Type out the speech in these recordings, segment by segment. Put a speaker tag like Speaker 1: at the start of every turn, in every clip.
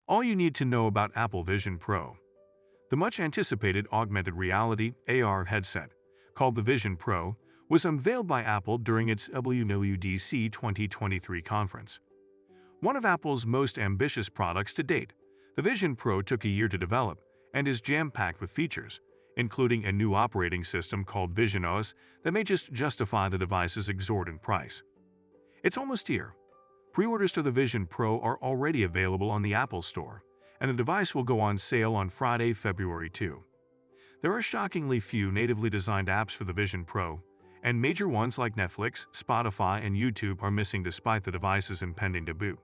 Speaker 1: All you need to know about Apple Vision Pro. The much-anticipated augmented reality (AR) headset, called the Vision Pro, was unveiled by Apple during its WWDC 2023 conference. One of Apple's most ambitious products to date, the Vision Pro took a year to develop and is jam-packed with features, including a new operating system called Vision OS that may just justify the device's exorbitant price. It's almost here. Pre-orders to the Vision Pro are already available on the Apple Store, and the device will go on sale on Friday, February 2. There are shockingly few natively designed apps for the Vision Pro, and major ones like Netflix, Spotify, and YouTube are missing despite the device's impending debut.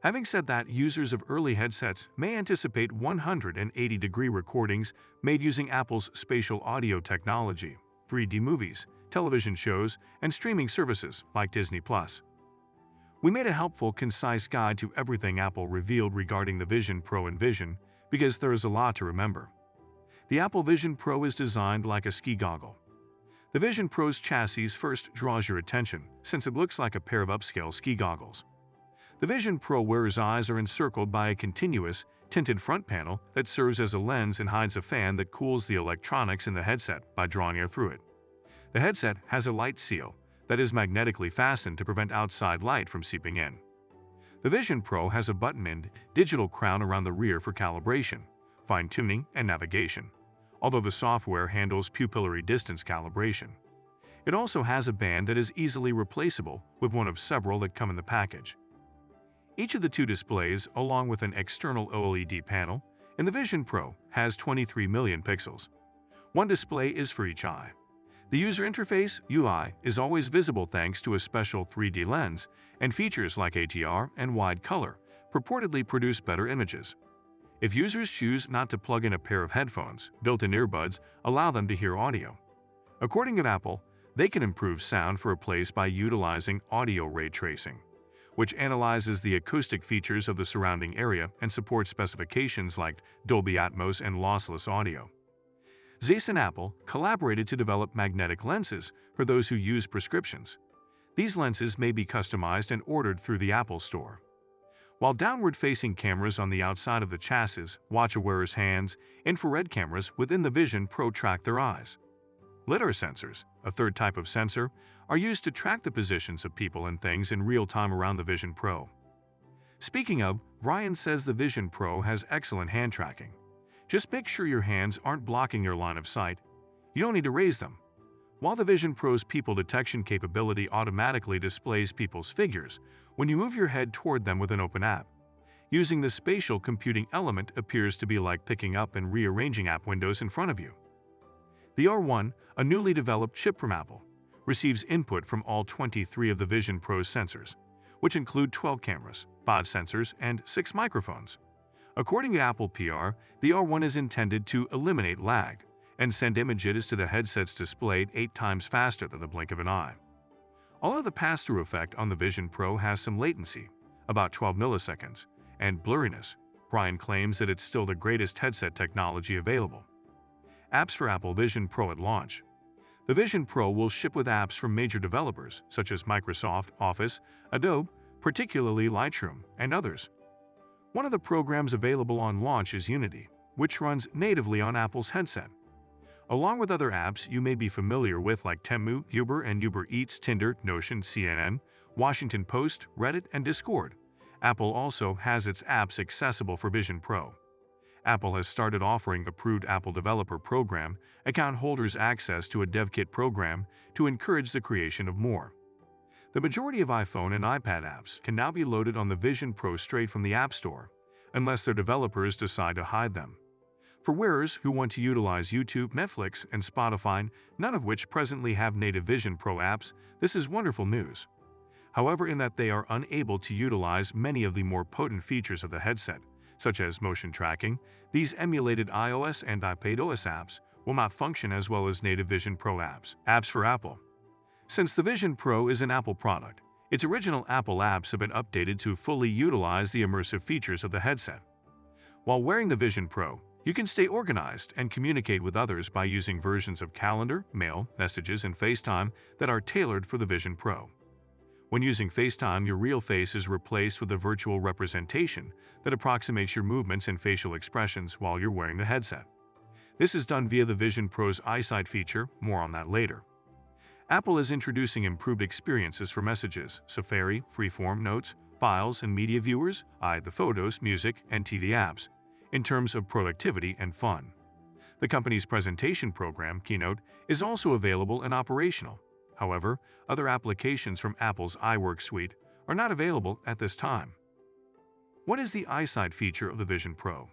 Speaker 1: Having said that, users of early headsets may anticipate 180-degree recordings made using Apple's spatial audio technology, 3D movies, television shows, and streaming services like Disney+. We made a helpful, concise guide to everything Apple revealed regarding the Vision Pro and Vision because there is a lot to remember. The Apple Vision Pro is designed like a ski goggle. The Vision Pro's chassis first draws your attention since it looks like a pair of upscale ski goggles. The Vision Pro wearer's eyes are encircled by a continuous, tinted front panel that serves as a lens and hides a fan that cools the electronics in the headset by drawing air through it. The headset has a light seal that is magnetically fastened to prevent outside light from seeping in. The Vision Pro has a button-end digital crown around the rear for calibration, fine-tuning, and navigation, although the software handles pupillary distance calibration. It also has a band that is easily replaceable with one of several that come in the package. Each of the two displays, along with an external OLED panel, in the Vision Pro has 23 million pixels. One display is for each eye. The user interface, UI, is always visible thanks to a special 3D lens, and features like ATR and wide color purportedly produce better images. If users choose not to plug in a pair of headphones, built-in earbuds allow them to hear audio. According to Apple, they can improve sound for a place by utilizing audio ray tracing, which analyzes the acoustic features of the surrounding area and supports specifications like Dolby Atmos and lossless audio. Zeiss and Apple collaborated to develop magnetic lenses for those who use prescriptions. These lenses may be customized and ordered through the Apple Store. While downward-facing cameras on the outside of the chassis watch a wearer's hands, infrared cameras within the Vision Pro track their eyes. LiDAR sensors, a third type of sensor, are used to track the positions of people and things in real time around the Vision Pro. Speaking of, Ryan says the Vision Pro has excellent hand tracking. Just make sure your hands aren't blocking your line of sight. You don't need to raise them. While the Vision Pro's people detection capability automatically displays people's figures when you move your head toward them with an open app, using the spatial computing element appears to be like picking up and rearranging app windows in front of you. The R1, a newly developed chip from Apple, receives input from all 23 of the Vision Pro's sensors, which include 12 cameras, 5 sensors, and 6 microphones. According to Apple PR, the R1 is intended to eliminate lag and send images to the headset's display 8 times faster than the blink of an eye. Although the pass-through effect on the Vision Pro has some latency, about 12 milliseconds, and blurriness, Ryan claims that it's still the greatest headset technology available. Apps for Apple Vision Pro at launch. The Vision Pro will ship with apps from major developers such as Microsoft, Office, Adobe, particularly Lightroom, and others. One of the programs available on launch is Unity, which runs natively on Apple's headset. Along with other apps you may be familiar with like Temu, Uber and Uber Eats, Tinder, Notion, CNN, Washington Post, Reddit, and Discord, Apple also has its apps accessible for Vision Pro. Apple has started offering approved Apple Developer Program account holders access to a DevKit program to encourage the creation of more. The majority of iPhone and iPad apps can now be loaded on the Vision Pro straight from the App Store, unless their developers decide to hide them. For wearers who want to utilize YouTube, Netflix, and Spotify, none of which presently have native Vision Pro apps, this is wonderful news. However, in that they are unable to utilize many of the more potent features of the headset, such as motion tracking, these emulated iOS and iPadOS apps will not function as well as native Vision Pro apps. Apps for Apple. Since the Vision Pro is an Apple product, its original Apple apps have been updated to fully utilize the immersive features of the headset. While wearing the Vision Pro, you can stay organized and communicate with others by using versions of Calendar, Mail, Messages, and FaceTime that are tailored for the Vision Pro. When using FaceTime, your real face is replaced with a virtual representation that approximates your movements and facial expressions while you're wearing the headset. This is done via the Vision Pro's eyesight feature, more on that later. Apple is introducing improved experiences for messages, Safari, Freeform, Notes, Files, and media viewers, the photos, music, and TV apps, in terms of productivity and fun. The company's presentation program, Keynote, is also available and operational. However, other applications from Apple's iWork suite are not available at this time. What is the eyesight feature of the Vision Pro?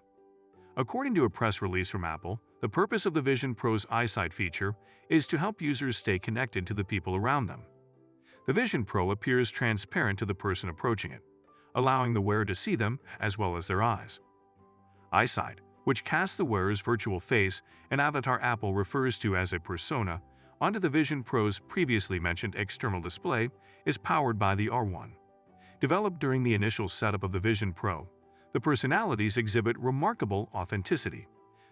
Speaker 1: According to a press release from Apple, the purpose of the Vision Pro's eyesight feature is to help users stay connected to the people around them. The Vision Pro appears transparent to the person approaching it, allowing the wearer to see them as well as their eyes. Eyesight, which casts the wearer's virtual face, an avatar Apple refers to as a persona, onto the Vision Pro's previously mentioned external display, is powered by the R1. Developed during the initial setup of the Vision Pro, the personalities exhibit remarkable authenticity,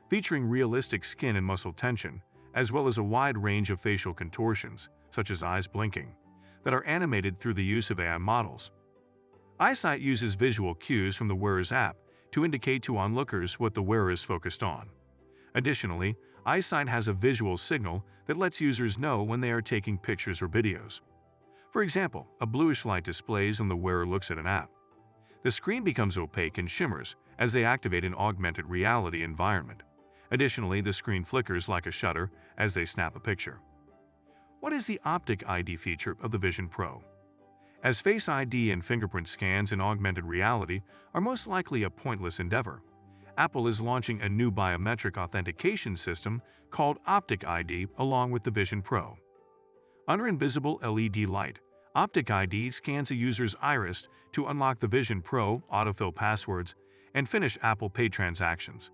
Speaker 1: featuring realistic skin and muscle tension, as well as a wide range of facial contortions, such as eyes blinking, that are animated through the use of AI models. Eyesight uses visual cues from the wearer's app to indicate to onlookers what the wearer is focused on. Additionally, Eyesight has a visual signal that lets users know when they are taking pictures or videos. For example, a bluish light displays when the wearer looks at an app. The screen becomes opaque and shimmers as they activate an augmented reality environment. Additionally, the screen flickers like a shutter as they snap a picture. What is the Optic ID feature of the Vision Pro? As Face ID and fingerprint scans in augmented reality are most likely a pointless endeavor, Apple is launching a new biometric authentication system called Optic ID along with the Vision Pro. Under invisible LED light, Optic ID scans a user's iris to unlock the Vision Pro, autofill passwords, and finish Apple Pay transactions.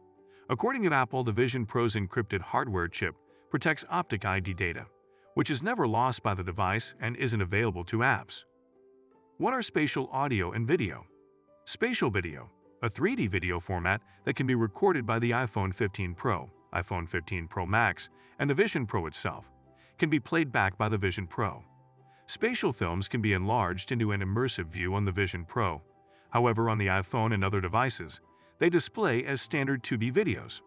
Speaker 1: According to Apple, the Vision Pro's encrypted hardware chip protects Optic ID data, which is never lost by the device and isn't available to apps. What are spatial audio and video? Spatial video, a 3D video format that can be recorded by the iPhone 15 Pro, iPhone 15 Pro Max, and the Vision Pro itself, can be played back by the Vision Pro. Spatial films can be enlarged into an immersive view on the Vision Pro. However, on the iPhone and other devices, they display as standard 2D videos.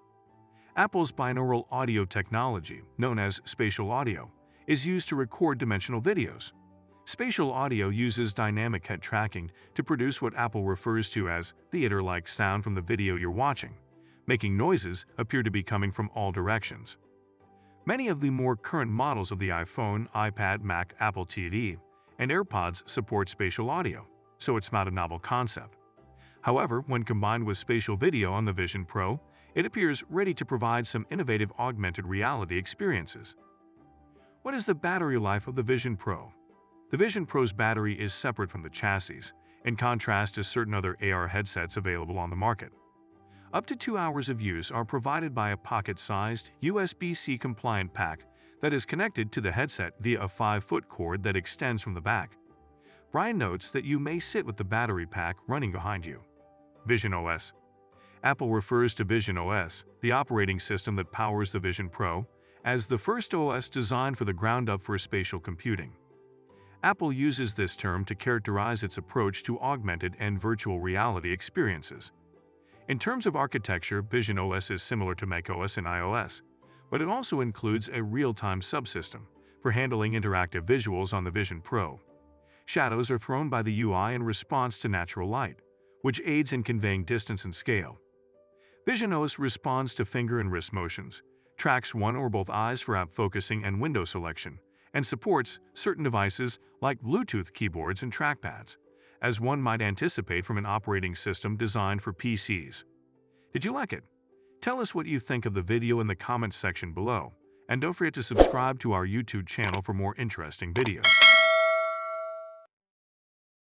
Speaker 1: Apple's binaural audio technology, known as spatial audio, is used to record dimensional videos. Spatial audio uses dynamic head tracking to produce what Apple refers to as theater-like sound from the video you're watching, making noises appear to be coming from all directions. Many of the more current models of the iPhone, iPad, Mac, Apple TV, and AirPods support spatial audio, so it's not a novel concept. However, when combined with spatial video on the Vision Pro, it appears ready to provide some innovative augmented reality experiences. What is the battery life of the Vision Pro? The Vision Pro's battery is separate from the chassis, in contrast to certain other AR headsets available on the market. Up to 2 hours of use are provided by a pocket-sized, USB-C compliant pack that is connected to the headset via a 5-foot cord that extends from the back. Brian notes that you may sit with the battery pack running behind you. Vision OS. Apple refers to Vision OS, the operating system that powers the Vision Pro, as the first OS designed for the ground up for spatial computing. Apple uses this term to characterize its approach to augmented and virtual reality experiences. In terms of architecture, Vision OS is similar to macOS and iOS, but it also includes a real-time subsystem for handling interactive visuals on the Vision Pro. Shadows are thrown by the UI in response to natural light, which aids in conveying distance and scale. Vision OS responds to finger and wrist motions, tracks one or both eyes for app focusing and window selection, and supports certain devices like Bluetooth keyboards and trackpads, as one might anticipate from an operating system designed for PCs. Did you like it? Tell us what you think of the video in the comments section below, and don't forget to subscribe to our YouTube channel for more interesting videos.